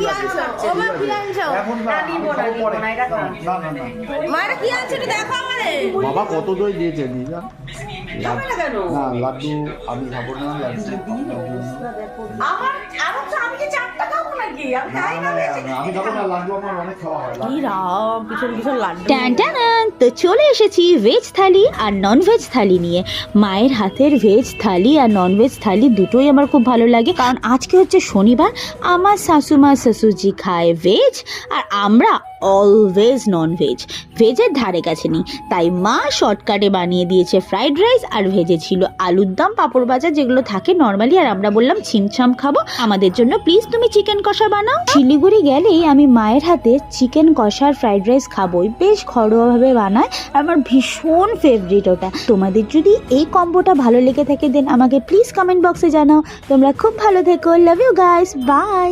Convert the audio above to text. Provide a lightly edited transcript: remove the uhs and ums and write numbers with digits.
কি আনছো? ও মা কি আনছো? এখন না, আমি খাবো পরে। না না না মা এটা কি আনছো একটু দেখো আমারে। বাবা কত দই দিয়েছে দিদা? খাবে না কেন? না লাড্ডু আমি খাবো না, লাড্ডু আমার আরো তো আমি যে চারটা খাবো নাকি? আমি খাই না বেশি। আমি খাবো না, লাড্ডু আমার অনেক খাওয়া হয়। কি রাম পিছন পিছন লাড্ডু। টান তো চলে এসেছি ভেজ থালি আর নন ভেজ থালি নিয়ে। মায়ের হাতের ভেজ থালি আর নন ভেজ থালি দুটোই আমার খুব ভালো লাগে, কারণ আজকে হচ্ছে শনিবার। আমার শাশুমা শ্বশুরজি খায় ভেজ আর আমরা অলওয়েজ নন ভেজ, ভেজের ধারে কাছে নেই। তাই মা শর্টকাটে বানিয়ে দিয়েছে ফ্রাইড রাইস, আর ভেজে ছিল আলুর দম, পাঁপড় ভাজা, যেগুলো থাকে নর্মালি। আর আমরা বললাম ছিমছাম খাবো, আমাদের জন্য প্লিজ তুমি চিকেন কষা বানাও। শিলিগুড়ি গেলেই আমি মায়ের হাতে চিকেন কষা আর ফ্রাইড রাইস খাবোই, বেশ ঘরোয়াভাবে বানায়, আমার ভীষণ ফেভারিট ওটা। তোমাদের যদি এই কম্বোটা ভালো লেগে থাকে দেন আমাকে প্লিজ কমেন্ট বক্সে জানাও। তোমরা খুব ভালো থেকো, লাভ ইউ গাইস, বাই।